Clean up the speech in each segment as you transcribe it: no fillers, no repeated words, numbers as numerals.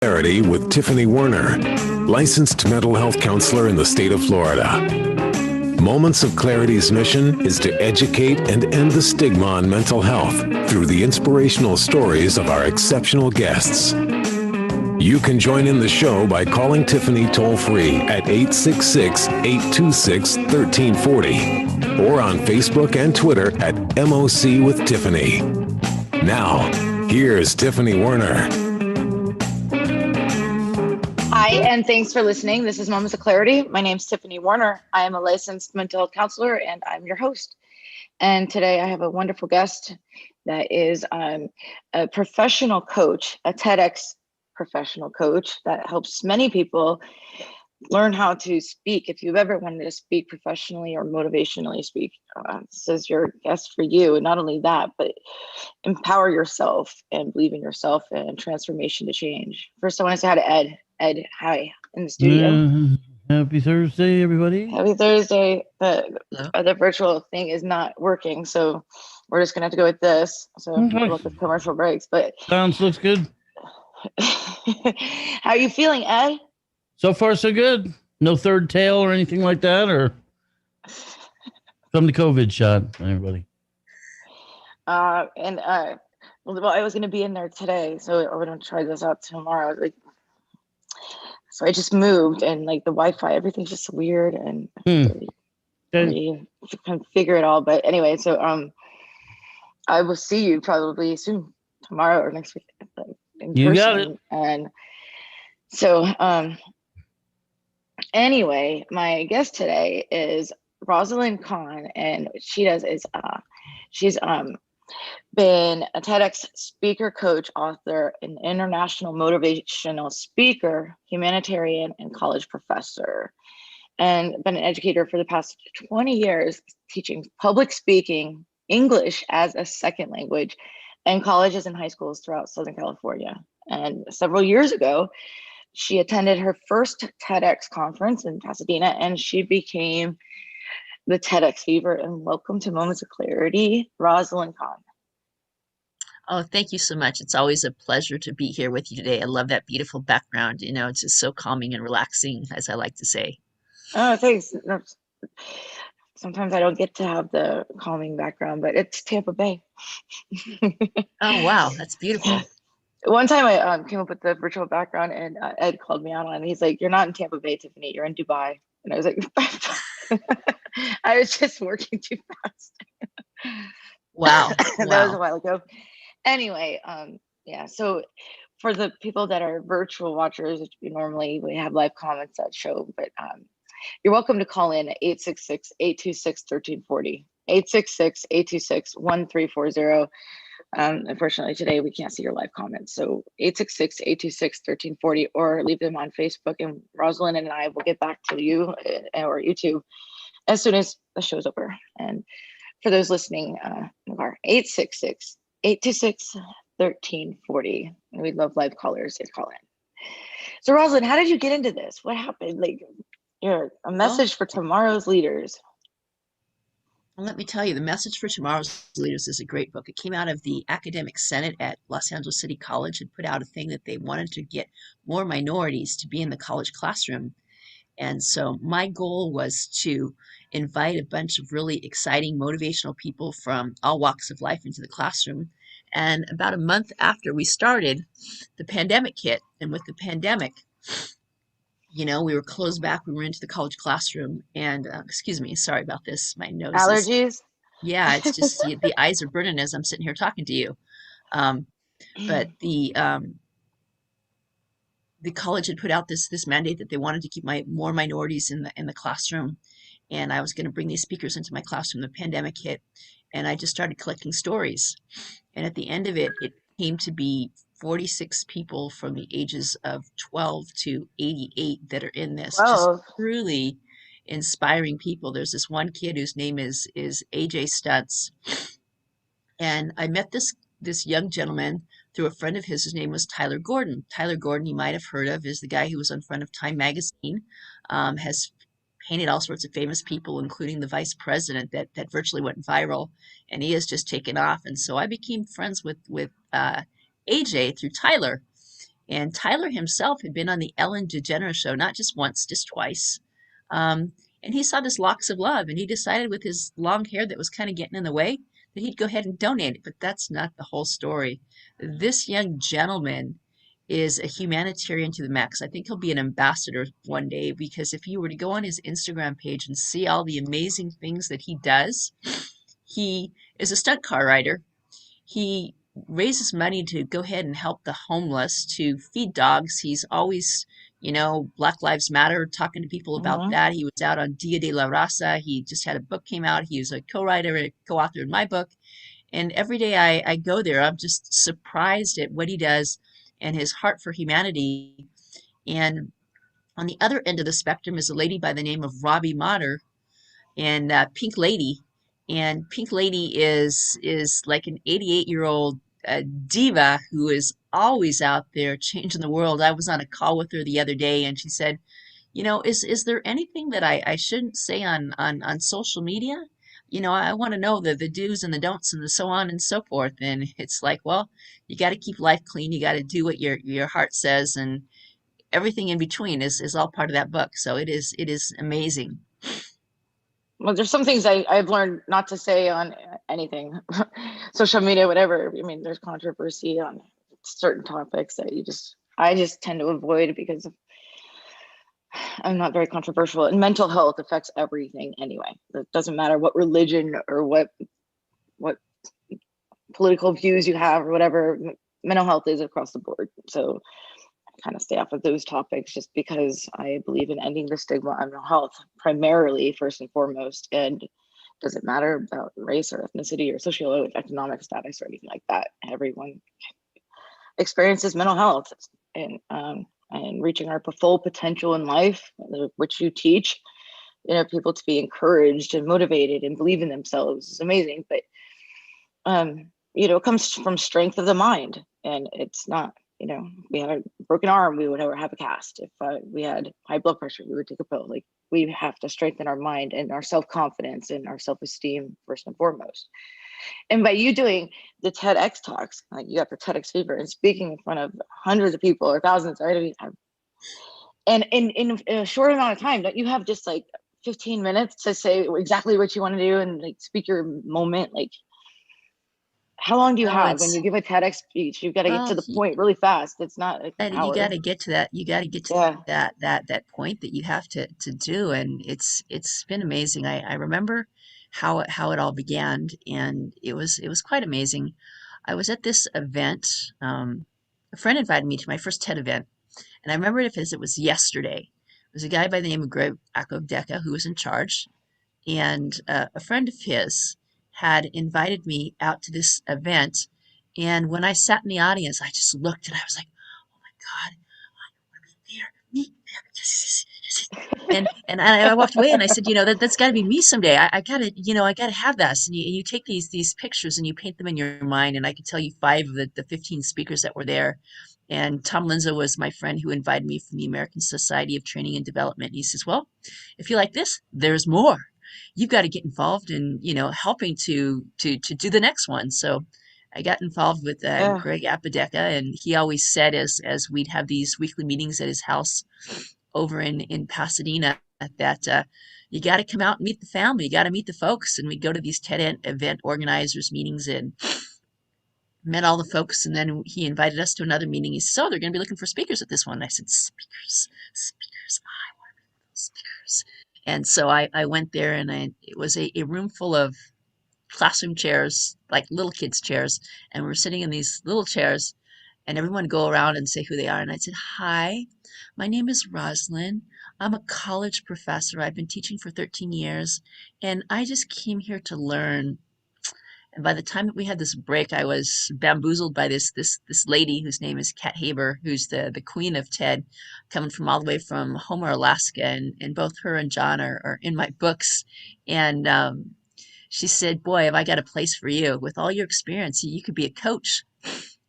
Clarity with Tiffany Werhner, licensed mental health counselor in the state of Florida. Moments of Clarity's mission is to educate and end the stigma on mental health through the inspirational stories of our exceptional guests. You can join in the show by calling Tiffany toll-free at 866-826-1340 or on Facebook and Twitter at MOC with Tiffany. Now, here's Tiffany Werhner. Hi, and thanks for listening. This is Moments of Clarity. My name's Tiffany Werhner. I am a licensed mental health counselor, and I'm your host. And today I have a wonderful guest that is a professional coach, a TEDx professional coach that helps many people learn how to speak. If you've ever wanted to speak professionally or motivationally speak, this is your guest for you. And not only that, but empower yourself and believe in yourself and transformation to change. First, I want to say hi to Ed. Ed, hi, in the studio. Happy Thursday, everybody. Happy Thursday. The virtual thing is not working, so we're just going to have to go with this. So look at commercial breaks. But looks good. How are you feeling, Ed? So far, so good. No third tail or anything like that, or from the COVID shot, everybody. Well, I was going to be in there today, so we're going to try this out tomorrow. So I just moved, and like the Wi-Fi, everything's just weird, and really can figure it all. But anyway, so I will see you probably soon, tomorrow or next week, in you person. Got it. And so anyway, my guest today is Rosalyn Kahn, and she's been a TEDx speaker, coach, author, an international motivational speaker, humanitarian, and college professor, and been an educator for the past 20 years, teaching public speaking, English as a second language, in colleges and high schools throughout Southern California. And several years ago, she attended her first TEDx conference in Pasadena, and she became the TEDx fever. And welcome to Moments of Clarity, Rosalyn Kahn. Oh, thank you so much. It's always a pleasure to be here with you today. I love that beautiful background. You know, it's just so calming and relaxing, as I like to say. Oh, thanks. Sometimes I don't get to have the calming background, but it's Tampa Bay. Oh, wow. That's beautiful. One time I came up with the virtual background, and Ed called me out on it. He's like, "You're not in Tampa Bay, Tiffany. You're in Dubai." And I was like, I was just working too fast. Wow. That was a while ago. Anyway, yeah, so for the people that are virtual watchers, which normally we have live comments that show, but you're welcome to call in at 866-826-1340, 866-826-1340. Unfortunately, today we can't see your live comments, so 866-826-1340, or leave them on Facebook, and Rosalyn and I will get back to you or YouTube as soon as the show's over. And for those listening, 866-826-1340. And we'd love live callers to call in. So Rosalyn, how did you get into this? What happened? Like, you're a message for tomorrow's leaders. Well, let me tell you, The Message for Tomorrow's Leaders is a great book. It came out of the Academic Senate at Los Angeles City College and put out a thing that they wanted to get more minorities to be in the college classroom. And so my goal was to invite a bunch of really exciting, motivational people from all walks of life into the classroom. And about a month after we started, the pandemic hit. And with the pandemic, you know, we were closed back. We were into the college classroom. And excuse me, sorry about this. My nose. Allergies? Yeah, it's just the eyes are burning as I'm sitting here talking to you. But the college had put out this mandate that they wanted to keep more minorities in the classroom, and I was going to bring these speakers into my classroom. The pandemic hit, and I just started collecting stories. And at the end of it, it came to be 46 people from the ages of 12 to 88 that are in this. Just truly inspiring people. There's this one kid whose name is AJ Stutz, and I met this young gentleman through a friend of his whose name was Tyler Gordon. Tyler Gordon, you might have heard of, is the guy who was on front of Time magazine, has painted all sorts of famous people, including the vice president that virtually went viral, and he has just taken off. And so I became friends with AJ through Tyler. And Tyler himself had been on the Ellen DeGeneres show, not just once, just twice. And he saw this Locks of Love, and he decided with his long hair that was kind of getting in the way that he'd go ahead and donate it. But that's not the whole story. This young gentleman is a humanitarian to the max. I think he'll be an ambassador one day, because if you were to go on his Instagram page and see all the amazing things that he does, he is a stunt car rider. He raises money to go ahead and help the homeless, to feed dogs. He's always, Black Lives Matter, talking to people about Mhm. that. He was out on Dia de la Raza. He just had a book came out. He was a co-writer, a co-author in my book. And every day I go there, I'm just surprised at what he does and his heart for humanity. And on the other end of the spectrum is a lady by the name of Robbie Motter, and Pink Lady. And Pink Lady is like an 88-year-old diva who is always out there changing the world. I was on a call with her the other day, and she said, is there anything that I shouldn't say on social media? I want to know the do's and the don'ts and the so on and so forth. And it's like, well, you got to keep life clean. You got to do what your heart says, and everything in between is all part of that book. So it is amazing. Well, there's some things I've learned not to say on anything, social media, whatever. I mean, there's controversy on certain topics that I just tend to avoid because I'm not very controversial. And mental health affects everything anyway. It doesn't matter what religion or what political views you have or whatever. Mental health is across the board. So kind of stay off of those topics just because I believe in ending the stigma on mental health primarily, first and foremost. And it doesn't matter about race or ethnicity or socioeconomic status or anything like that. Everyone experiences mental health, and reaching our full potential in life, which you teach, people to be encouraged and motivated and believe in themselves is amazing. But it comes from strength of the mind, and it's not. We had a broken arm, we would never have a cast. If we had high blood pressure, we would take a pill. Like, we have to strengthen our mind and our self-confidence and our self-esteem first and foremost. And by you doing the TEDx talks, like, you got the TEDx fever and speaking in front of hundreds of people or thousands, right? And in a short amount of time, don't you have just like 15 minutes to say exactly what you want to do and like speak your moment? Like, how long do you Oh, have when it's you give a TEDx speech? You've got to get well, to the point really fast. It's not like an you got hour. to get to that. You got to get to Yeah. that point that you have to do, and it's been amazing. I remember how it all began, and it was quite amazing. I was at this event. A friend invited me to my first TED event, and I remember it as it was yesterday. It was a guy by the name of Greg Akodeka who was in charge, and a friend of his had invited me out to this event. And when I sat in the audience, I just looked and I was like, "Oh my God, I want to be there, me, yes, yes, yes, yes." And I walked away and I said, that's got to be me someday. I gotta, I gotta have this. And you take these pictures and you paint them in your mind. And I could tell you five of the 15 speakers that were there. And Tom Linza was my friend who invited me from the American Society of Training and Development. And he says, well, if you like this, there's more. You've got to get involved in, helping to do the next one. So I got involved with Yeah. Greg Apodaca, and he always said as we'd have these weekly meetings at his house over in Pasadena that you got to come out and meet the family, you got to meet the folks, and we'd go to these TED event organizers meetings and met all the folks, and then he invited us to another meeting. He said, "Oh, they're going to be looking for speakers at this one." And I said, "Speakers, speakers, I want to be speakers." And so I went there, and it was a room full of classroom chairs, like little kids' chairs, and we're sitting in these little chairs, and everyone would go around and say who they are. And I said, "Hi, my name is Rosalyn. I'm a college professor. I've been teaching for 13 years, and I just came here to learn." And by the time that we had this break, I was bamboozled by this lady whose name is Kat Haber, who's the queen of TED, coming from all the way from Homer, Alaska, and both her and John are in my books. And she said, "Boy, have I got a place for you. With all your experience, you could be a coach."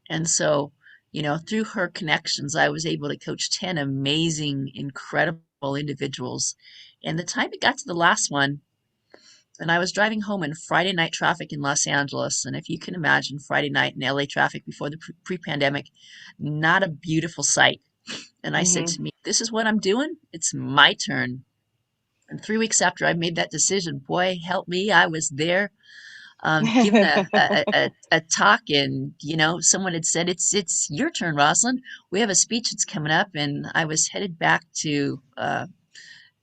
And so, through her connections, I was able to coach 10 amazing, incredible individuals. And the time it got to the last one, And I was driving home in Friday night traffic in Los Angeles. And if you can imagine Friday night in LA traffic before the pre-pandemic, not a beautiful sight. And I said Hmm. to me, this is what I'm doing. It's my turn. And 3 weeks after I made that decision, boy, help me, I was there giving a talk, and someone had said, it's your turn, Rosalyn. We have a speech that's coming up, and I was headed back to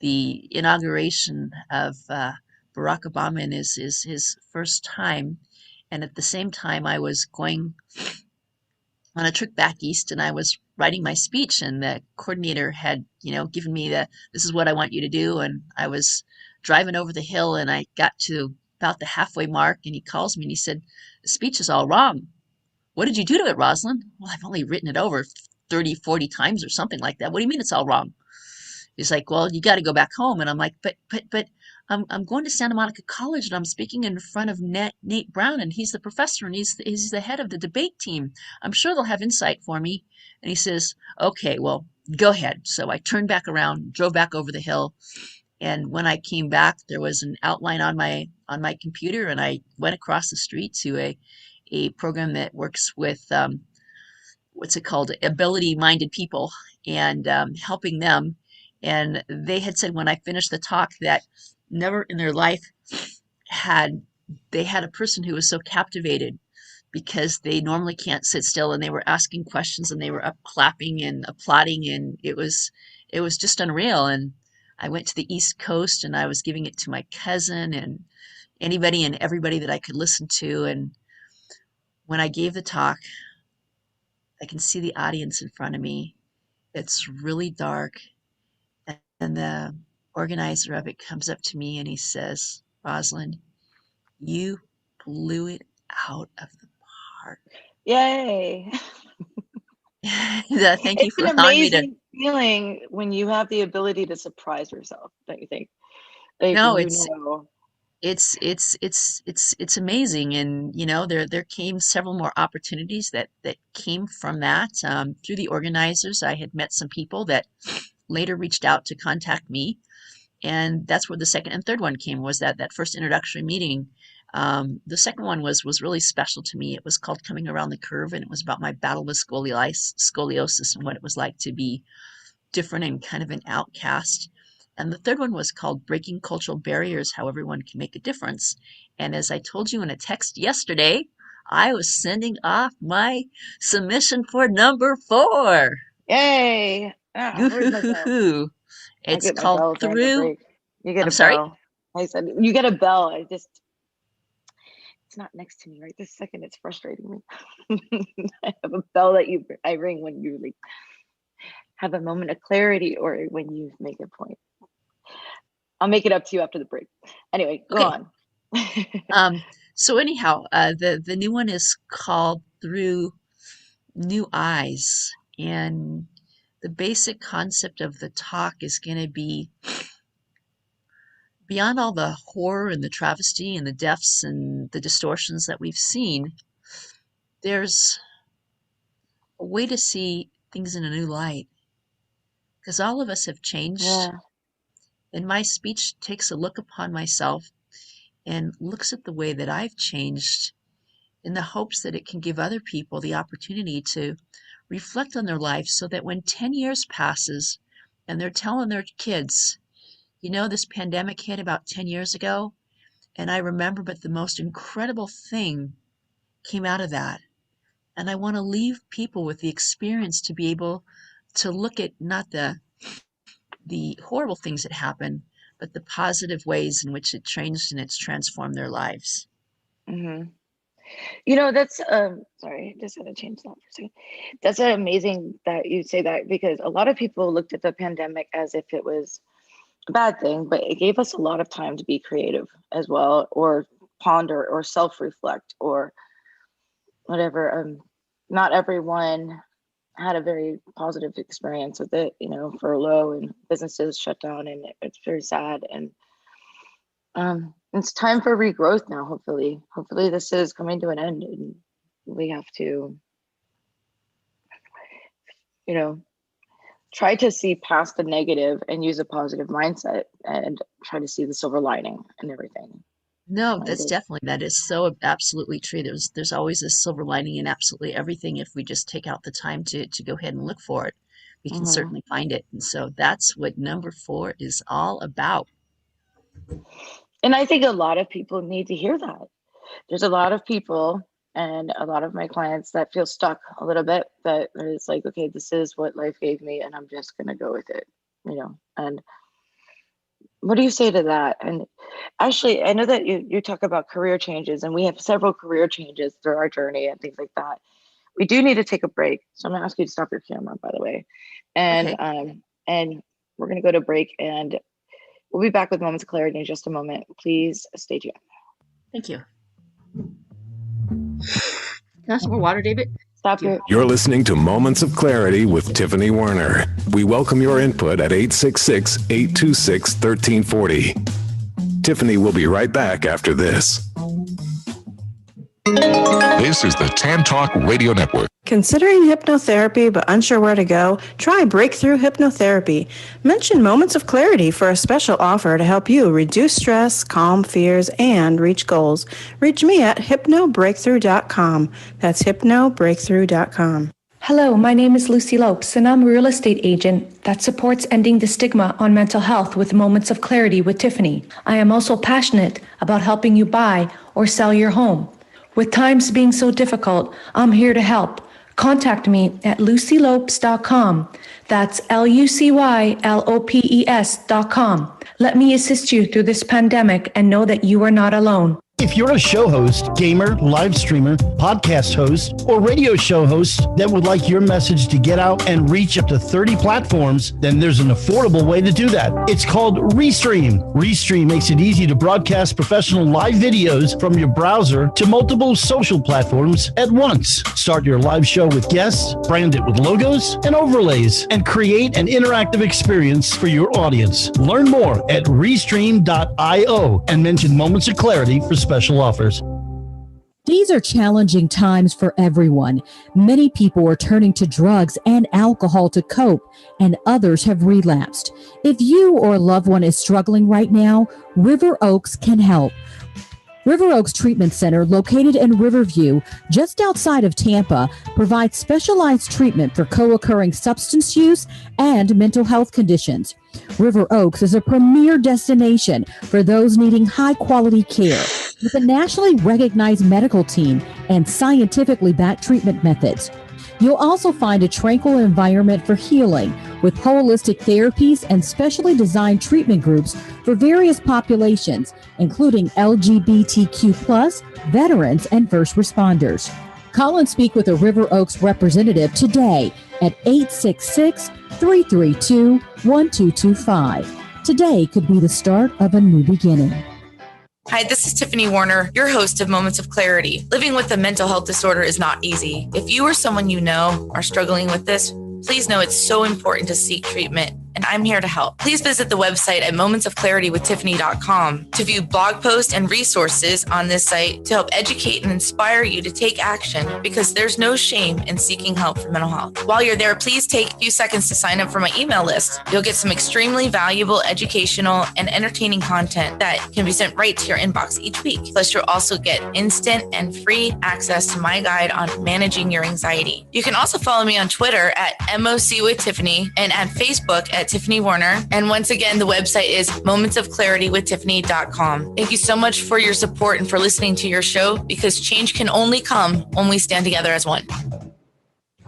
the inauguration of Barack Obama and his first time, and at the same time I was going on a trip back east, and I was writing my speech, and the coordinator had given me this is what I want you to do, and I was driving over the hill, and I got to about the halfway mark, and he calls me and he said, the speech is all wrong. What did you do to it, Rosalind? Well, I've only written it over 30, 40 times or something like that. What do you mean it's all wrong? He's like, well, you got to go back home. And I'm like, but I'm going to Santa Monica College, and I'm speaking in front of Nate Brown, and he's the professor, and he's the head of the debate team. I'm sure they'll have insight for me. And he says, okay, well, go ahead. So I turned back around, drove back over the hill. And when I came back, there was an outline on my computer, and I went across the street to a program that works with what's it called, ability-minded people, and helping them. And they had said when I finished the talk that never in their life had they had a person who was so captivated, because they normally can't sit still, and they were asking questions, and they were up clapping and applauding, and it was just unreal. And I went to the East Coast, and I was giving it to my cousin and anybody and everybody that I could listen to. And when I gave the talk, I can see the audience in front of me. It's really dark. And the organizer of it comes up to me and he says, Rosalind, you blew it out of the park. Yay. Thank you It's for an allowing me to. amazing feeling when you have the ability to surprise yourself, don't you think? Like No, when it's it's amazing. And there came several more opportunities that came from that. Through the organizers, I had met some people that later reached out to contact me, and that's where the second and third one came, was that first introductory meeting. The second one was really special to me. It was called Coming Around the Curve, and it was about my battle with scoliosis and what it was like to be different and kind of an outcast. And the third one was called Breaking Cultural Barriers, How Everyone Can Make a Difference. And as I told you in a text yesterday, I was sending off my submission for number 4. yay. Ah, where's my bell? Yoo-hoo-hoo-hoo. I'll It's get my called bell during the Through. break. You get I'm a sorry? bell. I said, you get a bell. It's not next to me right this second. It's frustrating me. I have a bell that I ring when you like have a moment of clarity or when you make a point. I'll make it up to you after the break. Anyway, go Okay. on. So anyhow, the new one is called Through New Eyes, and the basic concept of the talk is going to be, beyond all the horror and the travesty and the deaths and the distortions that we've seen, there's a way to see things in a new light, because all of us have changed. Yeah. And my speech takes a look upon myself and looks at the way that I've changed, in the hopes that it can give other people the opportunity to reflect on their life, so that when 10 years passes and they're telling their kids, this pandemic hit about 10 years ago, and I remember, but the most incredible thing came out of that. And I want to leave people with the experience to be able to look at not the horrible things that happen, but the positive ways in which it changed and it's transformed their lives. Mm-hmm. That's sorry, I just had to change that for a second. That's amazing that you say that, because a lot of people looked at the pandemic as if it was a bad thing, but it gave us a lot of time to be creative as well, or ponder or self-reflect or whatever. Not everyone had a very positive experience with it, furlough and businesses shut down, and it's very sad. And it's time for regrowth now. Hopefully this is coming to an end, and we have to, try to see past the negative and use a positive mindset and try to see the silver lining and everything. No, Right. that is so absolutely true. There's always a silver lining in absolutely everything if we just take out the time to go ahead and look for it. We can Mhm. certainly find it. And so that's what number 4 is all about. And I think a lot of people need to hear that. There's a lot of people and a lot of my clients that feel stuck a little bit, that it's like, okay, this is what life gave me and I'm just going to go with it, and what do you say to that? And actually, I know that you talk about career changes, and we have several career changes through our journey and things like that. We do need to take a break. So I'm going to ask you to stop your camera, by the way. And Okay, and we're going to go to break, and we'll be back with Moments of Clarity in just a moment. Please stay tuned. thank you. Can I have some more water, David? Stop Thank you. your. You're listening to Moments of Clarity with Tiffany Werhner. We welcome your input at 866-826-1340. Tiffany will be right back after this. This is the Tan Talk Radio Network. Considering hypnotherapy but unsure where to go? Try Breakthrough Hypnotherapy. Mention Moments of Clarity for a special offer to help you reduce stress, calm fears, and reach goals. Reach me at hypnobreakthrough.com. That's hypnobreakthrough.com. Hello, my name is Lucy Lopes, and I'm a real estate agent that supports ending the stigma on mental health with Moments of Clarity with Tiffany. I am also passionate about helping you buy or sell your home. With times being so difficult, I'm here to help. Contact me at lucylopes.com. That's LUCYLOPES.com. Let me assist you through this pandemic and know that you are not alone. If you're a show host, gamer, live streamer, podcast host, or radio show host that would like your message to get out and reach up to 30 platforms, then there's an affordable way to do that. It's called Restream. Restream makes it easy to broadcast professional live videos from your browser to multiple social platforms at once. Start your live show with guests, brand it with logos and overlays, and create an interactive experience for your audience. Learn more at Restream.io and mention Moments of Clarity for special offers. These are challenging times for everyone. Many people are turning to drugs and alcohol to cope, and others have relapsed. If you or a loved one is struggling right now, River Oaks can help. River Oaks Treatment Center, located in Riverview, just outside of Tampa, provides specialized treatment for co-occurring substance use and mental health conditions. River Oaks is a premier destination for those needing high-quality care with a nationally recognized medical team and scientifically backed treatment methods. You'll also find a tranquil environment for healing with holistic therapies and specially designed treatment groups for various populations, including LGBTQ+, veterans, and first responders. Call and speak with a River Oaks representative today at 866-332-1225. Today could be the start of a new beginning. Hi, this is Tiffany Werhner, your host of Moments of Clarity. Living with a mental health disorder is not easy. If you or someone you know are struggling with this, please know it's so important to seek treatment, and I'm here to help. Please visit the website at momentsofclaritywithtiffany.com to view blog posts and resources on this site to help educate and inspire you to take action, because there's no shame in seeking help for mental health. While you're there, please take a few seconds to sign up for my email list. You'll get some extremely valuable educational and entertaining content that can be sent right to your inbox each week. Plus, you'll also get instant and free access to my guide on managing your anxiety. You can also follow me on Twitter at MOC with Tiffany and at Facebook at Tiffany Werhner. And once again, the website is momentsofclaritywithtiffany.com. Thank you so much for your support and for listening to your show, because change can only come when we stand together as one.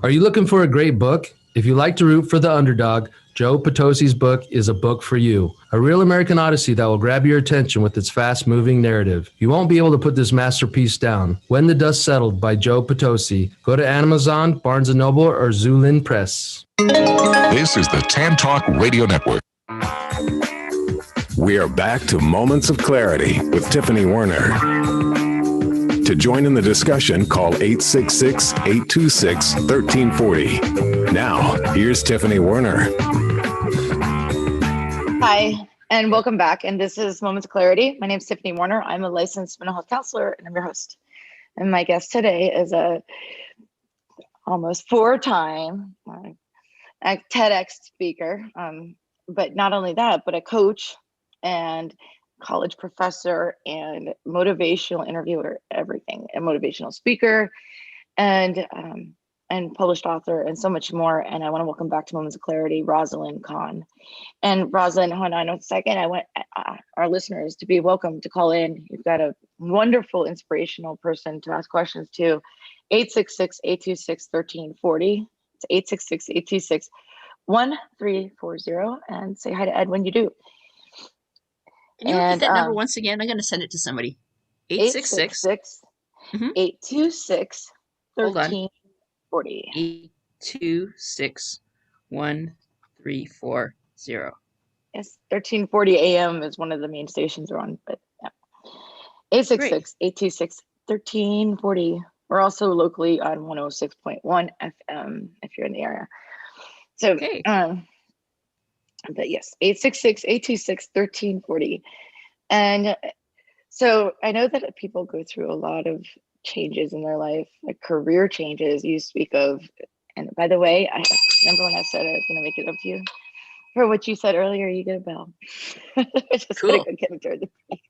Are you looking for a great book? If you like to root for the underdog, Joe Potosi's book is a book for you. A real American Odyssey that will grab your attention with its fast-moving narrative. You won't be able to put this masterpiece down. When the Dust Settled by Joe Potosi. Go to Amazon, Barnes & Noble, or Zulin Press. This is the Tan Talk Radio Network. We are back to Moments of Clarity with Tiffany Werhner. To join in the discussion, call 866-826-1340. Now, here's Tiffany Werhner. Hi, and welcome back. And this is Moments of Clarity. My name is Tiffany Werhner. I'm a licensed mental health counselor, and I'm your host. And my guest today is a almost 4-time TEDx speaker, but not only that, but a coach and college professor and motivational interviewer, everything, a motivational speaker, and published author, and so much more. And I want to welcome back to Moments of Clarity, Rosalyn Kahn. And Rosalyn, hold on a second. I want our listeners to be welcome to call in. You've got a wonderful, inspirational person to ask questions to. 866-826-1340. It's 866-826-1340. And say hi to Ed when you do. Can you repeat that number once again? I'm going to send it to somebody. 866 826 1340. 826 1340. Yes, 1340 AM is one of the main stations we're on, but yeah. 866-826-1340. We're also locally on 106.1 FM if you're in the area. So, okay. But yes, 866-826-1340. And so I know that people go through a lot of changes in their life, like career changes you speak of. And by the way, I remember when I said I was going to make it up to you. For what you said earlier, you get a bell. I just cool. gotta go get it during the break.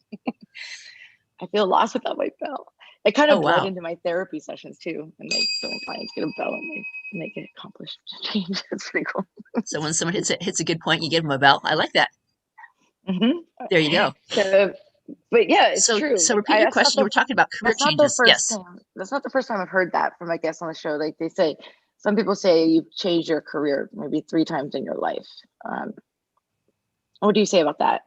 I feel lost without my bell. It kind of bled into my therapy sessions too. And like, so my clients get a bell and they get accomplished change. It's pretty cool. So when someone hits a good point, you give them a bell. I like that. Mm-hmm. There you go. So, but yeah, it's true. So repeat your question. You were talking about career changes. Yes. That's not the first time I've heard that from my guests on the show. Like they say, some people say you've changed your career maybe 3 times in your life. What do you say about that?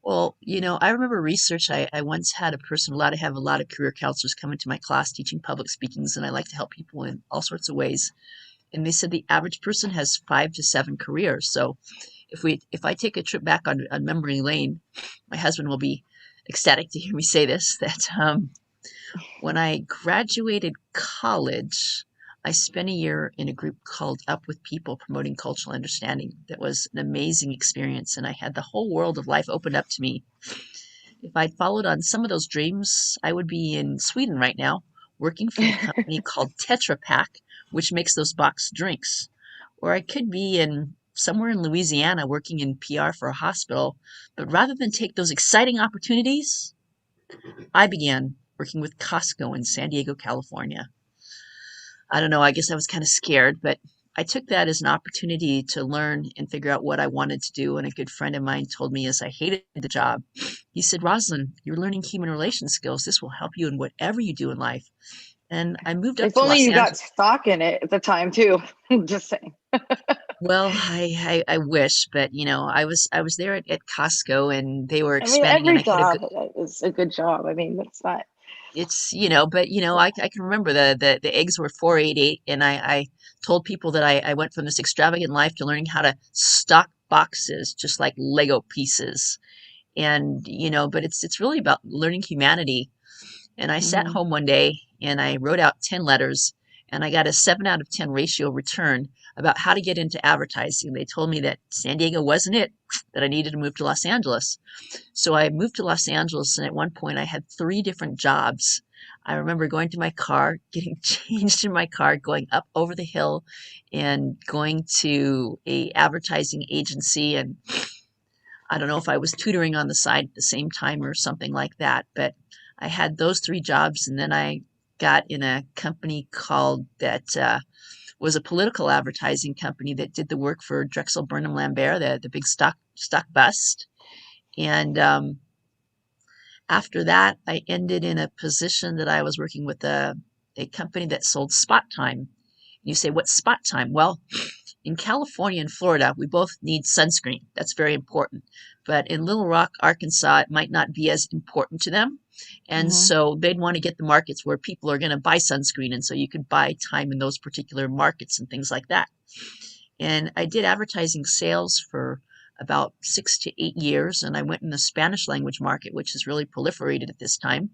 Well, I remember research. I once had a person, I have a lot of career counselors come into my class teaching public speakings, and I like to help people in all sorts of ways. And they said the average person has 5 to 7 careers. So if I take a trip back on memory lane, my husband will be ecstatic to hear me say this, that when I graduated college, I spent a year in a group called Up With People, promoting cultural understanding. That was an amazing experience, and I had the whole world of life opened up to me. If I'd followed on some of those dreams, I would be in Sweden right now, working for a company called Tetra Pak, which makes those boxed drinks. Or I could be somewhere in Louisiana working in PR for a hospital. But rather than take those exciting opportunities, I began working with Costco in San Diego, California. I don't know, I guess I was kind of scared, but I took that as an opportunity to learn and figure out what I wanted to do. And a good friend of mine told me as I hated the job, he said, Rosalyn, you're learning human relations skills. This will help you in whatever you do in life. And I moved up to Los Angeles. If only you got stock in it at the time too. Just saying. Well, I wish, but I was there at Costco, and they were expanding. Every job is a good job. I mean, that's not. It's but I can remember the eggs were $4.88, and I told people that I went from this extravagant life to learning how to stock boxes just like Lego pieces, and but it's really about learning humanity. And I sat home one day and I wrote out 10 letters, and I got a 7 out of 10 ratio return about how to get into advertising. They told me that San Diego wasn't it, that I needed to move to Los Angeles. So I moved to Los Angeles, and at one point I had 3 different jobs. I remember going to my car, getting changed in my car, going up over the hill and going to a advertising agency. And I don't know if I was tutoring on the side at the same time or something like that, but I had those 3 jobs, and then I got in a company called that was a political advertising company that did the work for Drexel Burnham Lambert, the big stock bust. And after that, I ended in a position that I was working with a company that sold spot time. You say, what's spot time? Well, in California and Florida, we both need sunscreen. That's very important. But in Little Rock, Arkansas, it might not be as important to them. And so they'd want to get the markets where people are going to buy sunscreen. And so you could buy time in those particular markets and things like that. And I did advertising sales for about 6 to 8 years. And I went in the Spanish language market, which is really proliferated at this time.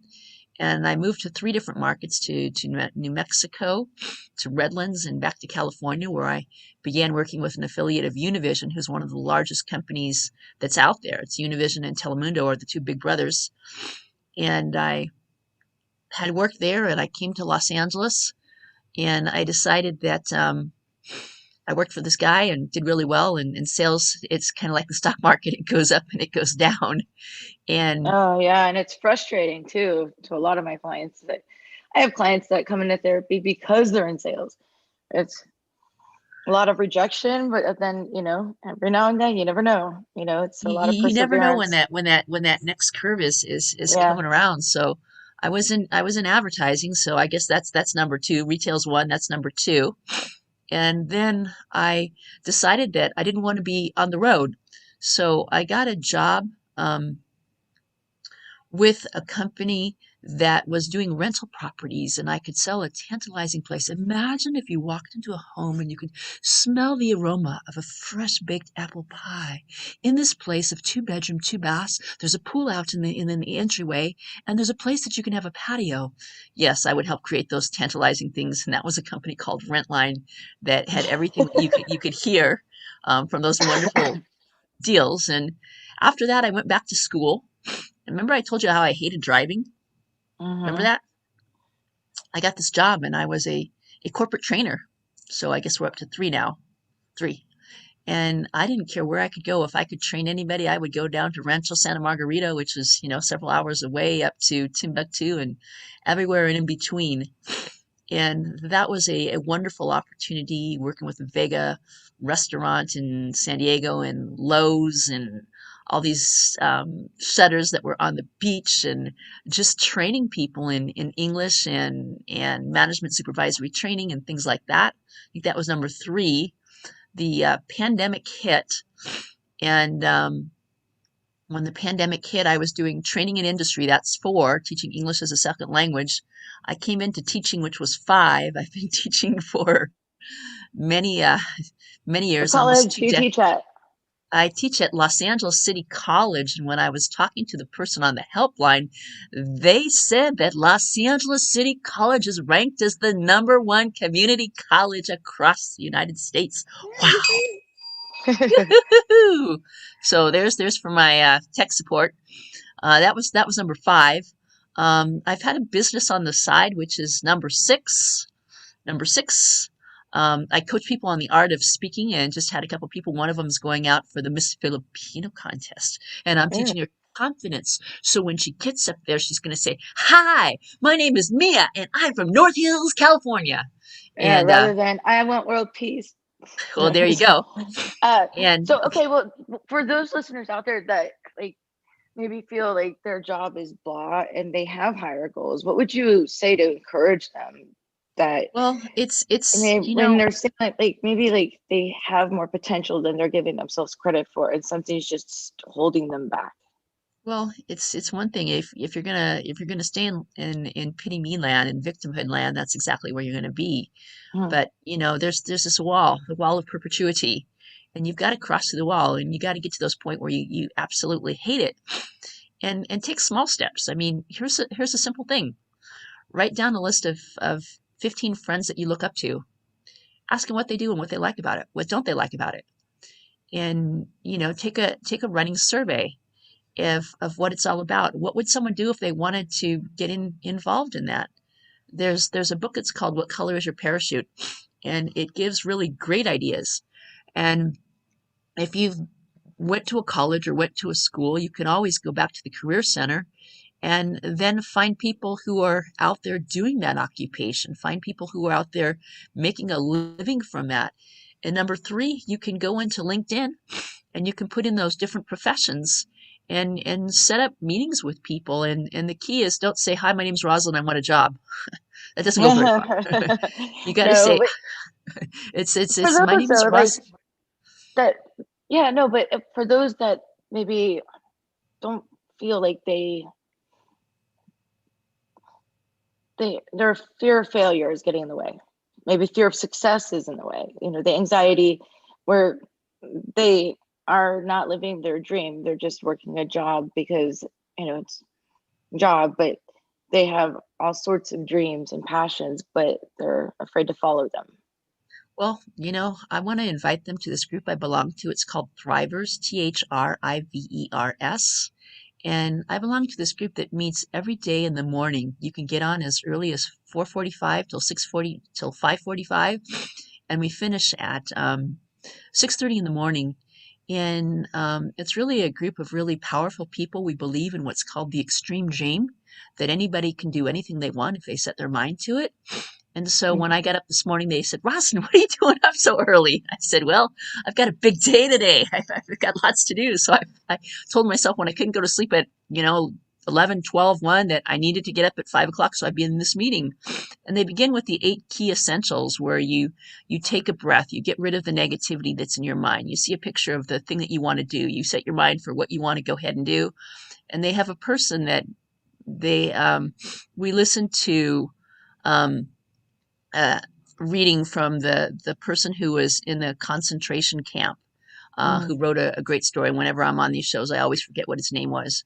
And I moved to 3 different markets, to New Mexico, to Redlands, and back to California, where I began working with an affiliate of Univision, who's one of the largest companies that's out there. It's Univision and Telemundo are the 2 big brothers. And I had worked there, and I came to Los Angeles, and I decided that I worked for this guy and did really well. And in sales, it's kind of like the stock market. It goes up and it goes down. And Oh yeah, and it's frustrating too to a lot of my clients. That I have clients that come into therapy because they're in sales. It's a lot of rejection, but then, every now and then you never know. It's a lot of you never know when perseverance. that next curve is Yeah. coming around. So I was in advertising, so I guess that's number two. Retail's one, that's number two. And then I decided that I didn't want to be on the road. So I got a job with a company that was doing rental properties, and I could sell a tantalizing place. Imagine if you walked into a home and you could smell the aroma of a fresh baked apple pie. In this place of 2 bedroom, 2 baths, there's a pool out in the entryway, and there's a place that you can have a patio. Yes, I would help create those tantalizing things, and that was a company called Rentline that had everything that you could hear from those wonderful deals. And after that, I went back to school. Remember I told you how I hated driving? Remember that? I got this job and I was a corporate trainer. So I guess we're up to three now. Three. And I didn't care where I could go. If I could train anybody, I would go down to Rancho Santa Margarita, which was, several hours away, up to Timbuktu and everywhere and in between. And that was a wonderful opportunity, working with the Vega restaurant in San Diego and Lowe's and all these shutters that were on the beach, and just training people in English and management supervisory training and things like that. I think that was number three. The pandemic hit, and when the pandemic hit, I was doing training in industry. That's 4, teaching English as a second language. I came into teaching, which was 5. I've been teaching for many years, What almost college 2 do you decades. teach at? I teach at Los Angeles City College, and when I was talking to the person on the helpline, they said that Los Angeles City College is ranked as the #1 community college across the United States. Wow. So there's for my tech support. That was number 5. I've had a business on the side, which is number 6. Number 6. I coach people on the art of speaking, and just had a couple people. One of them is going out for the Miss Filipino contest, and I'm teaching her confidence. So when she gets up there, she's going to say, "Hi, my name is Mia, and I'm from North Hills, California." Yeah, And rather than "I want world peace." well, there you go. And So okay, well, for those listeners out there that maybe feel like their job is blah and they have higher goals, what would you say to encourage them? That well, it's when they're saying maybe they have more potential than they're giving themselves credit for, and something's just holding them back. well, it's one thing if you're gonna stay in pity me land and victimhood land, that's exactly where you're gonna be. But there's this wall, the wall of perpetuity, and you've got to cross through the wall, and you got to get to those point where you absolutely hate it, and take small steps. I mean, here's a simple thing: write down a list of 15 friends that you look up to. Ask them what they do and what they like about it. What don't they like about it? And take a running survey of what it's all about. What would someone do if they wanted to get involved in that? There's a book that's called "What Color Is Your Parachute?" and it gives really great ideas. And if you've went to a college or went to a school, you can always go back to the Career Center and then find people who are out there doing that occupation. Find people who are out there making a living from that. And number 3, you can go into LinkedIn and you can put in those different professions and set up meetings with people. And the key is, don't say, "Hi, my name's Rosalyn, I want a job." That doesn't go very far. You got to say, it's my name is Ross. But for those that maybe don't feel like their fear of failure is getting in the way. Maybe fear of success is in the way. The anxiety where they are not living their dream. They're just working a job because, it's a job, but they have all sorts of dreams and passions, but they're afraid to follow them. Well, I want to invite them to this group I belong to. It's called Thrivers, THRIVERS. And I belong to this group that meets every day in the morning. You can get on as early as 4:45 till 6:40 till 5:45, and we finish at 6:30 in the morning. And it's really a group of really powerful people. We believe in what's called the extreme dream, that anybody can do anything they want if they set their mind to it. And so when I got up this morning, they said, Rosalyn, what are you doing up so early? I said, well, I've got a big day today. I've got lots to do. So I told myself when I couldn't go to sleep at, 11, 12, 1, that I needed to get up at 5 o'clock so I'd be in this meeting. And they begin with the 8 key essentials, where you take a breath, you get rid of the negativity that's in your mind. You see a picture of the thing that you want to do. You set your mind for what you want to go ahead and do. And they have a person that we listen to reading from the person who was in the concentration camp, who wrote a great story. Whenever I'm on these shows, I always forget what his name was.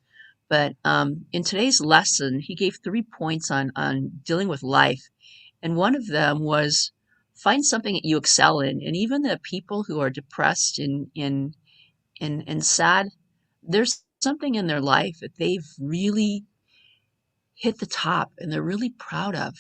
But in today's lesson, he gave 3 points on dealing with life. And one of them was find something that you excel in. And even the people who are depressed and sad, there's something in their life that they've really hit the top and they're really proud of.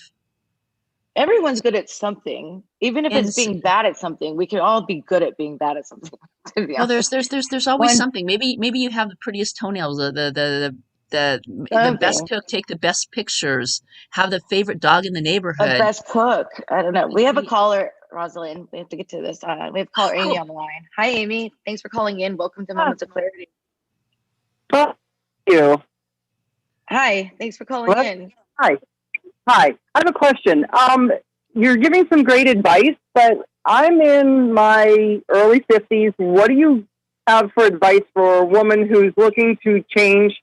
Everyone's good at something, even if it's being bad at something. We can all be good at being bad at something. To be honest. Well, there's always something. Maybe you have the prettiest toenails, the best cook, take the best pictures, have the favorite dog in the neighborhood. The best cook. I don't know. We have a caller, Rosalyn. We have to get to this. We have caller Amy on the line. Hi, Amy. Thanks for calling in. Welcome to Moments of Clarity. Thank you. Hi. Thanks for calling in. Hi. I have a question. You're giving some great advice, but I'm in my early 50s. What do you have for advice for a woman who's looking to change,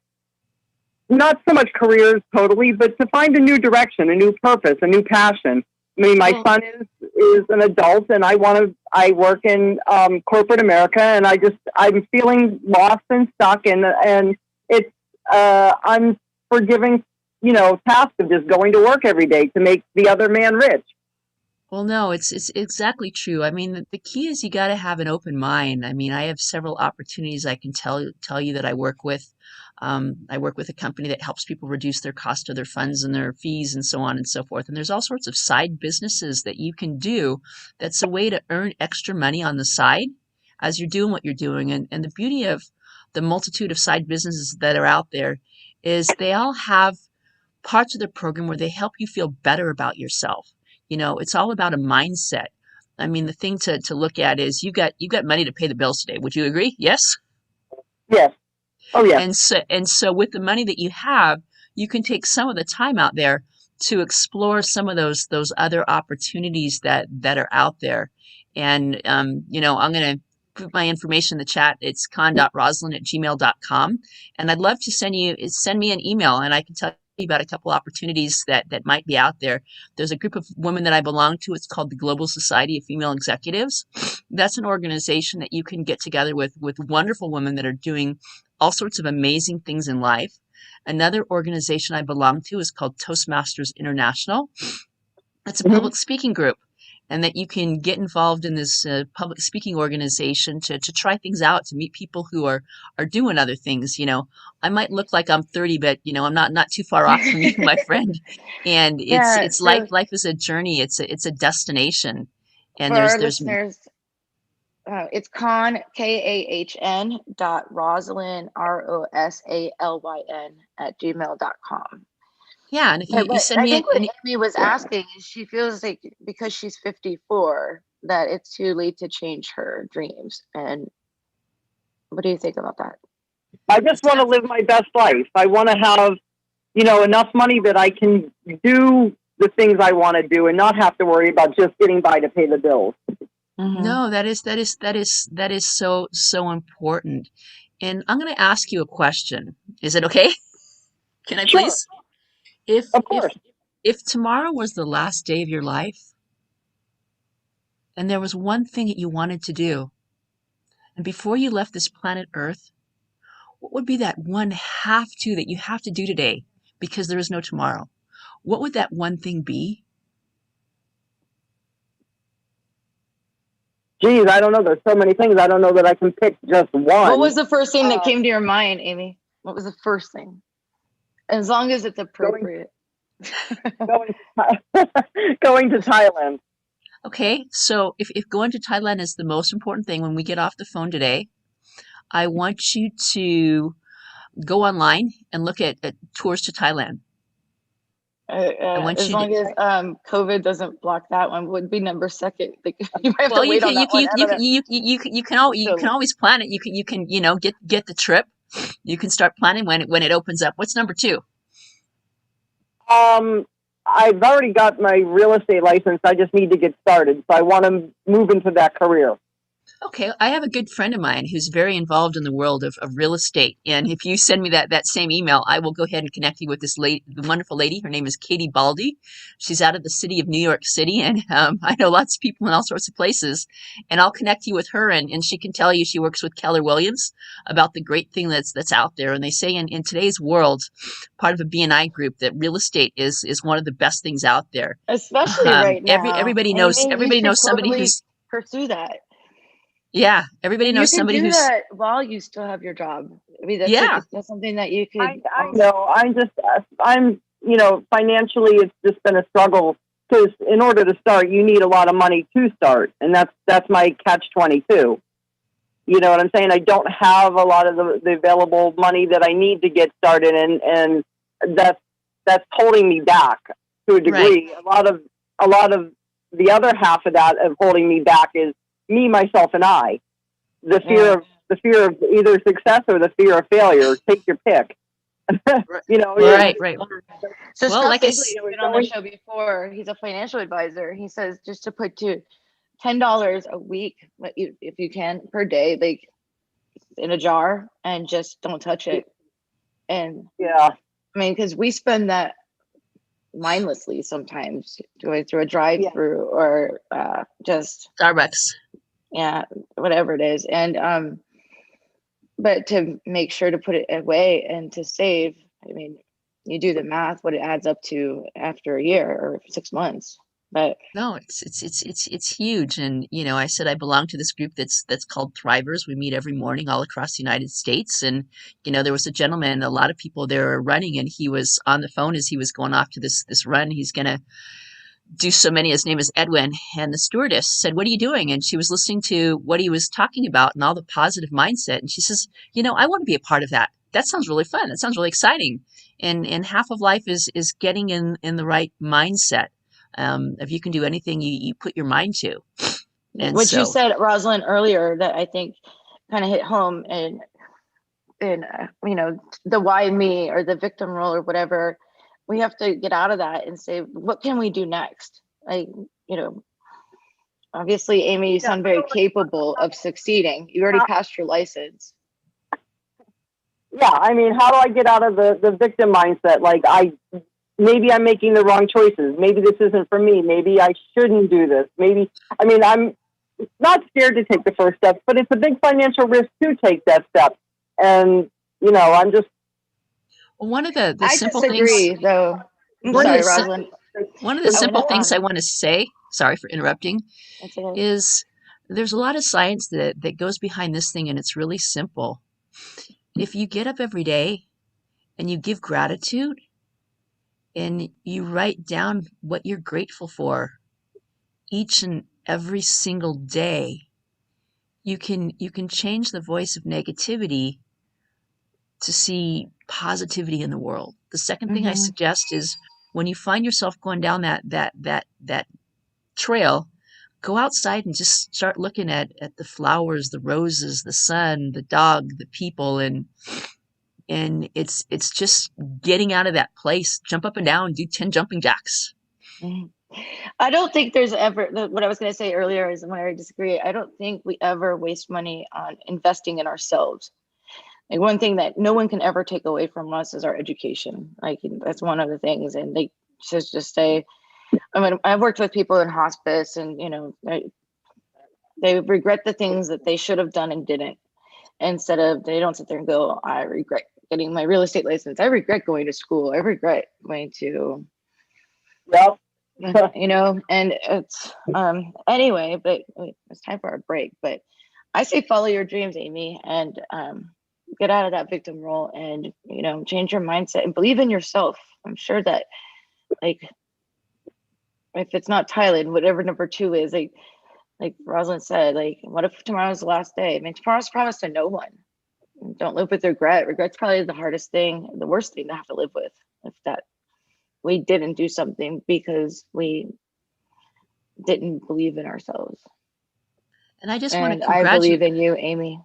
not so much careers totally, but to find a new direction, a new purpose, a new passion? I mean, my son is an adult, and I work in corporate America, and I'm feeling lost and stuck, and it's I'm forgiving, task of just going to work every day to make the other man rich. Well, no, it's exactly true. I mean, the key is you got to have an open mind. I mean, I have several opportunities I can tell you that I work with. I work with a company that helps people reduce their cost of their funds and their fees and so on and so forth. And there's all sorts of side businesses that you can do. That's a way to earn extra money on the side as you're doing what you're doing. And the beauty of the multitude of side businesses that are out there is they all have parts of the program where they help you feel better about yourself. It's all about a mindset. I mean, the thing to look at is you got money to pay the bills today. Would you agree? Yes? Yes. Oh, yeah. And so with the money that you have, you can take some of the time out there to explore some of those other opportunities that are out there. And, I'm going to put my information in the chat. It's kahn.rosalyn@gmail.com. And I'd love to send me an email, and I can tell you about a couple opportunities that might be out there. There's a group of women that I belong to. It's called the Global Society of Female Executives. That's an organization that you can get together with wonderful women that are doing all sorts of amazing things in life. Another organization I belong to is called Toastmasters International. That's a public speaking group, and that you can get involved in this public speaking organization to try things out, to meet people who are doing other things. I might look like I'm 30, but I'm not too far off from you, my friend. And it's life is a journey. It's a destination. And for our listeners, it's Kahn, KAHN .Rosalyn, ROSALYN @gmail.com. Yeah, and if you send me, I think what Amy was asking is she feels like because she's 54 that it's too late to change her dreams. And what do you think about that? I just want to live my best life. I want to have, enough money that I can do the things I want to do and not have to worry about just getting by to pay the bills. Mm-hmm. No, that is so important. And I'm going to ask you a question. Is it okay? Can I please? If tomorrow was the last day of your life and there was one thing that you wanted to do, and before you left this planet Earth, what would be that one that you have to do today because there is no tomorrow? What would that one thing be? Geez, I don't know. There's so many things. I don't know that I can pick just one. What was the first thing that came to your mind, Amy? What was the first thing? As long as it's appropriate. Going to Thailand. Okay, so if going to Thailand is the most important thing when we get off the phone today, I want you to go online and look at tours to Thailand. I want As you to. long as COVID doesn't block that one, would be number second. Like, you might have Well, to wait on that one. I don't know. you can always plan it. You can get the trip. You can start planning when it opens up. What's number two? I've already got my real estate license. I just need to get started. So I want to move into that career. Okay, I have a good friend of mine who's very involved in the world of real estate. And if you send me that same email, I will go ahead and connect you with this lady, the wonderful lady. Her name is Katie Baldy. She's out of the city of New York City. And I know lots of people in all sorts of places. And I'll connect you with her, and she can tell you she works with Keller Williams about the great thing that's out there. And they say in today's world, part of a BNI group, that real estate is one of the best things out there. Especially right now. Everybody knows somebody totally who's. pursue that. Yeah, everybody knows You can somebody do who's. that while you still have your job. I mean, that's something that you could. I know. I'm financially, it's just been a struggle because in order to start, you need a lot of money to start, and that's my catch-22. You know what I'm saying? I don't have a lot of the available money that I need to get started, and that's holding me back to a degree. Right. A lot of the other half of that of holding me back is me, myself, and I. The fear of either success or the fear of failure. Take your pick. Right. So well, Scott Bigley, who was on the show before, he's a financial advisor. He says just to put to $10 a week, if you can, per day, like in a jar, and just don't touch it. And I mean, because we spend that mindlessly sometimes, going through a drive-through or just Starbucks. Yeah, whatever it is. And but to make sure to put it away and to save, I mean, you do the math, what it adds up to after a year or 6 months. But no, it's huge. And I said I belong to this group that's called Thrivers. We meet every morning all across the United States. And there was a gentleman, a lot of people there are running, and he was on the phone as he was going off to this run. He's gonna do so many. His name is Edwin, and the stewardess said, "What are you doing?" And she was listening to what he was talking about and all the positive mindset. And she says, "I want to be a part of that. That sounds really fun. That sounds really exciting." And half of life is getting in the right mindset. If you can do anything you put your mind to. And what you said, Rosalyn, earlier, that I think kind of hit home, and the why me or the victim role or whatever. We have to get out of that and say, what can we do next? Like, obviously, Amy, you sound very capable of succeeding. You already passed your license. Yeah, I mean, how do I get out of the victim mindset? Like, maybe I'm making the wrong choices. Maybe this isn't for me. Maybe I shouldn't do this. I'm not scared to take the first step, but it's a big financial risk to take that step. And, I'm just. One of the simple disagree, things, though. One of the simple things I want to say, sorry for interrupting, is there's a lot of science that goes behind this thing, and it's really simple. If you get up every day and you give gratitude and you write down what you're grateful for each and every single day, you can change the voice of negativity to see positivity in the world. The second thing I suggest is when you find yourself going down that trail, go outside and just start looking at the flowers, the roses, the sun, the dog, the people, and it's just getting out of that place. Jump up and down, do 10 jumping jacks. I don't think there's ever, what I was going to say earlier is when I disagree, I don't think we ever waste money on investing in ourselves. Like, one thing that no one can ever take away from us is our education. Like, that's one of the things. And they just say, I mean, I've worked with people in hospice, and they regret the things that they should have done and didn't. Instead of, they don't sit there and go, I regret getting my real estate license. I regret going to school. I regret going to, and it's anyway. But it's time for our break. But I say follow your dreams, Amy, and get out of that victim role, and change your mindset and believe in yourself. I'm sure that, like, if it's not Thailand, whatever number 2 is, like Rosalyn said, like, what if tomorrow's the last day? I mean, tomorrow's promised to no one. Don't live with regret. Regret's probably the hardest thing, the worst thing to have to live with. If that we didn't do something because we didn't believe in ourselves. And I just want to I believe in you, Amy.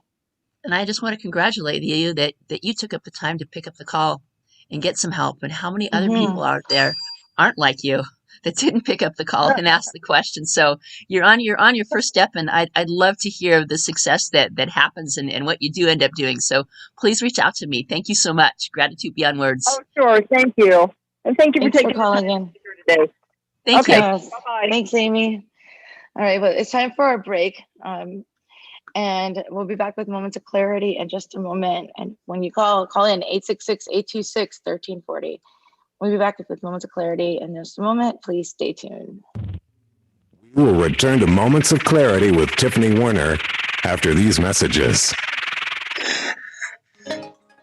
And I just want to congratulate you that you took up the time to pick up the call and get some help. And how many other people out there aren't like you that didn't pick up the call and ask the question? So you're on your first step, and I'd love to hear the success that happens and what you do end up doing. So please reach out to me. Thank you so much. Gratitude beyond words. Oh, sure. Thank you. And thank you Thanks for taking calling in today. Thank you. Yes. Bye-bye. Thanks, Amy. All right, well, it's time for our break. And we'll be back with Moments of Clarity in just a moment. And when you call in 866-826-1340. We'll be back with Moments of Clarity in just a moment. Please stay tuned. We will return to Moments of Clarity with Tiffany Werhner after these messages.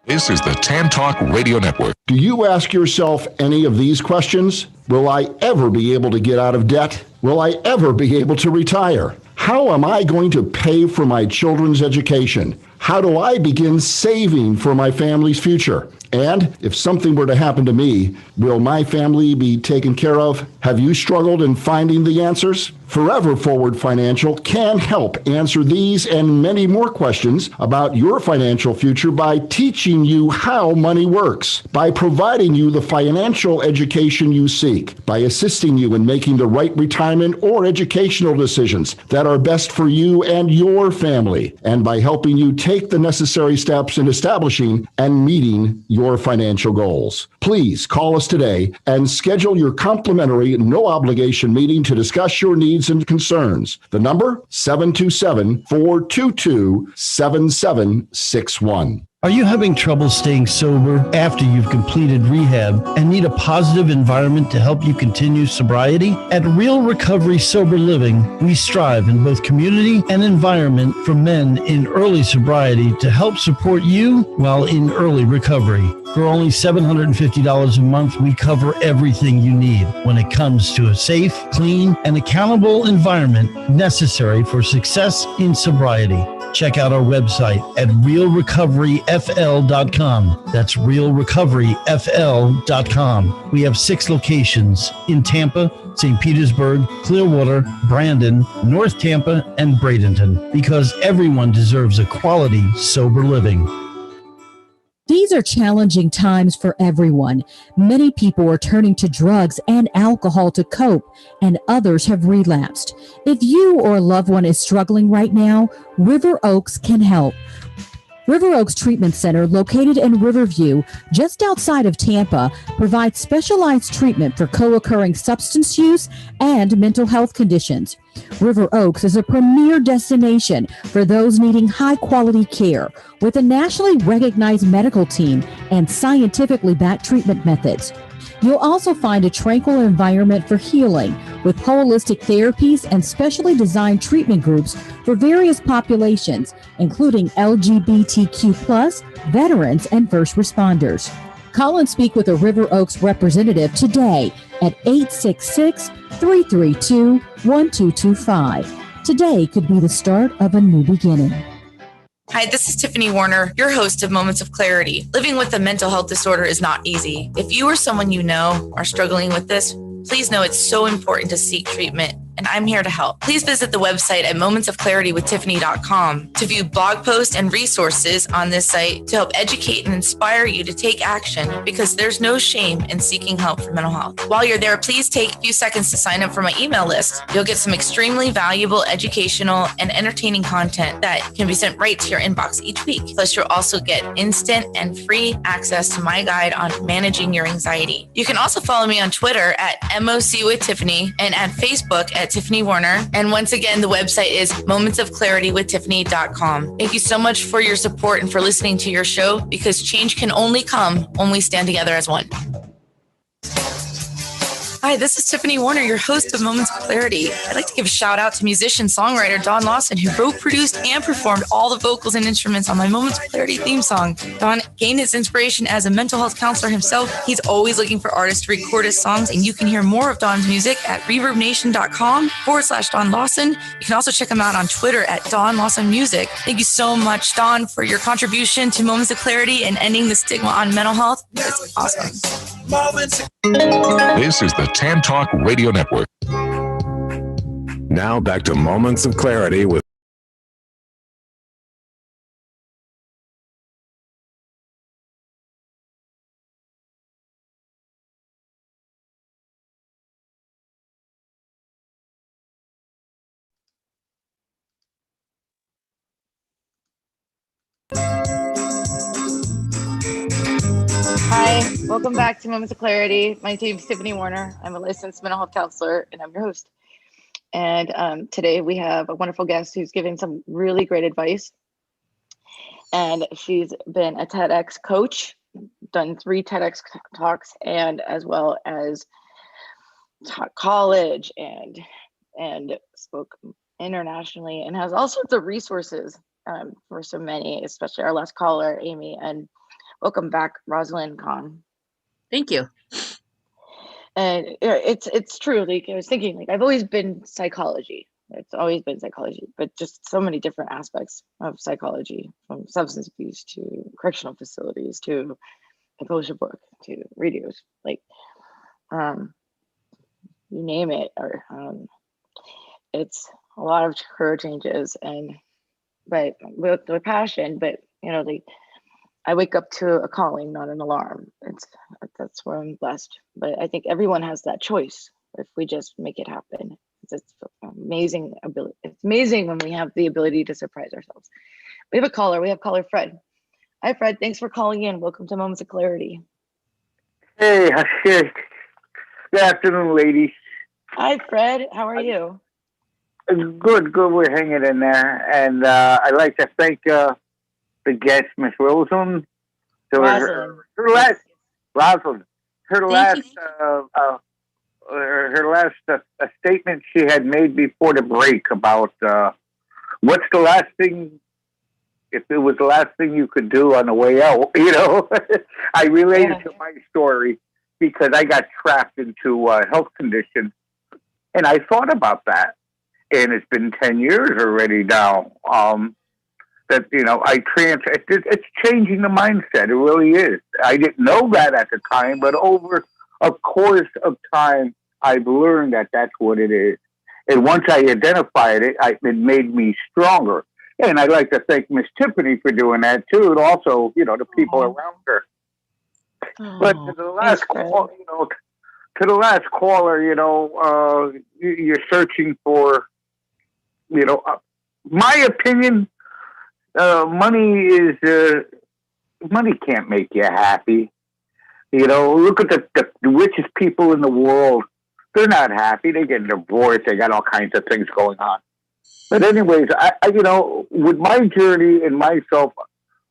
This is the Tan Talk Radio Network. Do you ask yourself any of these questions? Will I ever be able to get out of debt? Will I ever be able to retire? How am I going to pay for my children's education? How do I begin saving for my family's future? And if something were to happen to me, will my family be taken care of? Have you struggled in finding the answers? Forever Forward Financial can help answer these and many more questions about your financial future by teaching you how money works, by providing you the financial education you seek, by assisting you in making the right retirement or educational decisions that are best for you and your family, and by helping you take the necessary steps in establishing and meeting your financial goals. Please call us today and schedule your complimentary, no-obligation meeting to discuss your needs and concerns. The number, 727-422-7761. Are you having trouble staying sober after you've completed rehab and need a positive environment to help you continue sobriety? At Real Recovery Sober Living, we strive in both community and environment for men in early sobriety to help support you while in early recovery. For only $750 a month, we cover everything you need when it comes to a safe, clean, and accountable environment necessary for success in sobriety. Check out our website at realrecoveryfl.com. That's realrecoveryfl.com. We have 6 locations in Tampa, St. Petersburg, Clearwater, Brandon, North Tampa, and Bradenton, because everyone deserves a quality, sober living. These are challenging times for everyone. Many people are turning to drugs and alcohol to cope, and others have relapsed. If you or a loved one is struggling right now, River Oaks can help. River Oaks Treatment Center, located in Riverview, just outside of Tampa, provides specialized treatment for co-occurring substance use and mental health conditions. River Oaks is a premier destination for those needing high-quality care with a nationally recognized medical team and scientifically backed treatment methods. You'll also find a tranquil environment for healing with holistic therapies and specially designed treatment groups for various populations, including LGBTQ+, veterans, and first responders. Call and speak with a River Oaks representative today at 866-332-1225. Today could be the start of a new beginning. Hi, this is Tiffany Werhner, your host of Moments of Clarity. Living with a mental health disorder is not easy. If you or someone you know are struggling with this, please know it's so important to seek treatment, and I'm here to help. Please visit the website at momentsofclaritywithtiffany.com to view blog posts and resources on this site to help educate and inspire you to take action, because there's no shame in seeking help for mental health. While you're there, please take a few seconds to sign up for my email list. You'll get some extremely valuable educational and entertaining content that can be sent right to your inbox each week. Plus, you'll also get instant and free access to my guide on managing your anxiety. You can also follow me on Twitter at MOC with Tiffany and at Facebook at Tiffany Werhner. And once again, the website is momentsofclaritywithtiffany.com. Thank you so much for your support and for listening to your show, because change can only come when we stand together as one. Hi, this is Tiffany Werhner, your host of Moments of Clarity. I'd like to give a shout out to musician, songwriter Don Lawson, who wrote, produced, and performed all the vocals and instruments on my Moments of Clarity theme song. Don gained his inspiration as a mental health counselor himself. He's always looking for artists to record his songs, and you can hear more of Don's music at reverbnation.com/Don Lawson. You can also check him out on Twitter at Don Lawson Music. Thank you so much, Don, for your contribution to Moments of Clarity and ending the stigma on mental health. It's awesome. This is the Tan Talk Radio Network. Now back to Moments of Clarity with Hi, welcome back to Moments of Clarity. My name is Tiffany Werhner. I'm a licensed mental health counselor, and I'm your host. And today we have a wonderful guest who's giving some really great advice. And she's been a TEDx coach, done 3 TEDx talks, and as well as taught college and spoke internationally, and has all sorts of resources for so many, especially our last caller, Amy. And welcome back, Rosalyn, Kahn. Thank you. And it's true. Like, I was thinking, like, I've always been psychology. It's always been psychology, but just so many different aspects of psychology, from substance abuse to correctional facilities to a published book to radios, like you name it. Or it's a lot of career changes, but with passion. But like, I wake up to a calling, not an alarm. That's where I'm blessed. But I think everyone has that choice if we just make it happen. It's amazing ability. It's amazing when we have the ability to surprise ourselves. We have a caller. We have caller Fred. Hi, Fred. Thanks for calling in. Welcome to Moments of Clarity. Hey, good afternoon, ladies. Hi, Fred. How are you? Good. We're hanging in there. And I'd like to thank the guest, Miss Rosalyn. Her last statement she had made before the break about what's the last thing, if it was the last thing you could do on the way out, I related to my story because I got trapped into a health condition, and I thought about that, and it's been 10 years already now. That it's changing the mindset. It really is. I didn't know that at the time, but over a course of time, I've learned that that's what it is. And once I identified it, it made me stronger. And I'd like to thank Miss Tiffany for doing that too, and also the people around her. But to the last caller, you're searching for, my opinion. Money can't make you happy. Look at the richest people in the world. They're not happy. They get divorced. They got all kinds of things going on. But anyways, I with my journey and myself,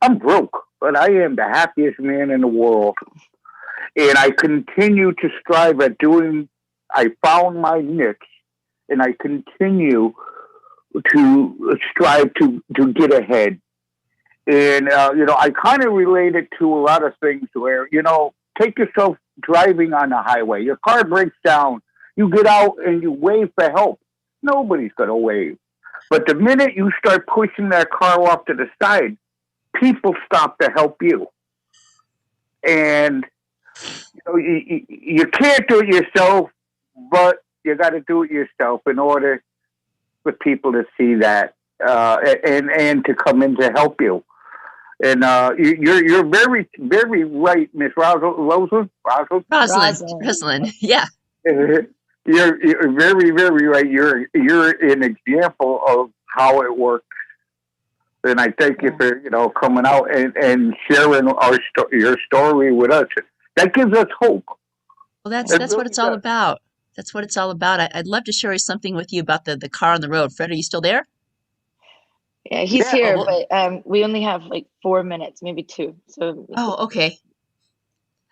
I'm broke, but I am the happiest man in the world. And I continue to strive at I found my niche, and I continue to strive to get ahead. And, I kind of relate it to a lot of things where, take yourself driving on the highway. Your car breaks down. You get out and you wave for help. Nobody's going to wave. But the minute you start pushing that car off to the side, people stop to help you. And, you can't do it yourself, but you got to do it yourself in order for people to see that and to come in to help you. And you're very, very right, Miss Rosalyn. Yeah. You're very, very right. You're an example of how it works. And I thank you for coming out and sharing your story with us. That gives us hope. Well, that's what it's all about. That's what it's all about. I'd love to share something with you about the car on the road. Fred, are you still there? Yeah, he's here, but we only have like 4 minutes, maybe 2. So. Oh, okay.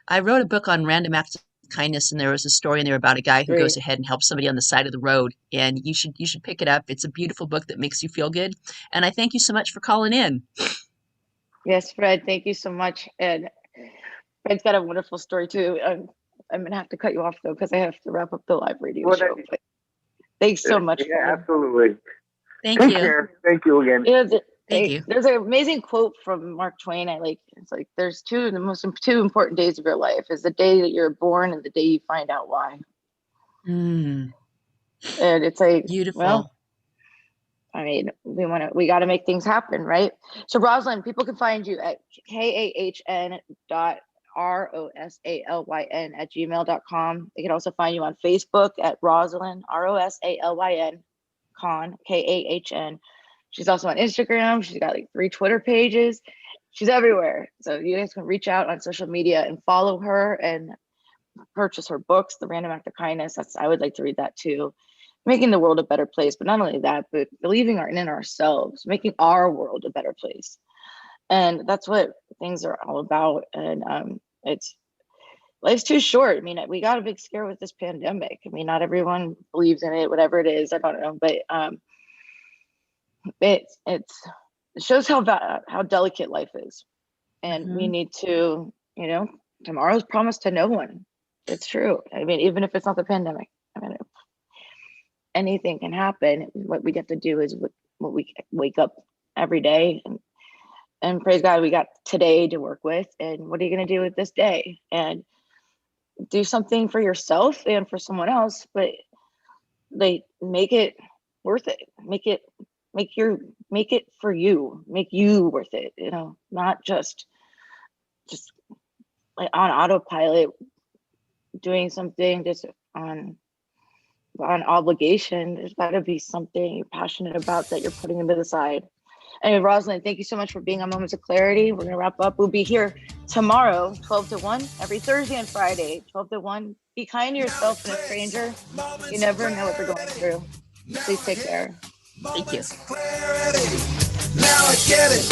I wrote a book on random acts kindness, and there was a story in there about a guy who goes ahead and helps somebody on the side of the road, and you should pick it up. It's a beautiful book that makes you feel good. And I thank you so much for calling in. Yes, Fred, thank you so much. And Fred's got a wonderful story too. I'm gonna have to cut you off though because I have to wrap up the live radio show. But thanks so much. Yeah, absolutely. Thank Take you. care. Thank you again. Thank you. There's an amazing quote from Mark Twain. It's like there's two important days of your life is the day that you're born and the day you find out why. And it's like beautiful. Well, I mean, we got to make things happen, right? So Rosalyn, people can find you at kahn.rosalyn@gmail.com. They can also find you on Facebook at Rosalyn, Rosalyn, Kahn, Kahn. She's also on Instagram. She's got like 3 Twitter pages. She's everywhere. So you guys can reach out on social media and follow her and purchase her books, The Random Act of Kindness. I would like to read that too. Making the world a better place, but not only that, but believing in ourselves, making our world a better place. And that's what things are all about. And life's too short. I mean, we got a big scare with this pandemic. I mean, not everyone believes in it, whatever it is. I don't know, but it shows how delicate life is. And we need to, tomorrow's promised to no one. It's true. I mean, even if it's not the pandemic, I mean, anything can happen. What we get to do is what we wake up every day and praise God, we got today to work with. And what are you going to do with this day? And do something for yourself and for someone else, but they make it worth it. Make it for you. Make you worth it. Not just like on autopilot, doing something just on obligation. There's got to be something you're passionate about that you're putting into the side. Anyway, Rosalyn, thank you so much for being on Moments of Clarity. We're going to wrap up. We'll be here tomorrow, 12 to 1, every Thursday and Friday, 12 to 1. Be kind to yourself and a stranger. You never know what they're going through. Please take care. Thank you. Now I get it.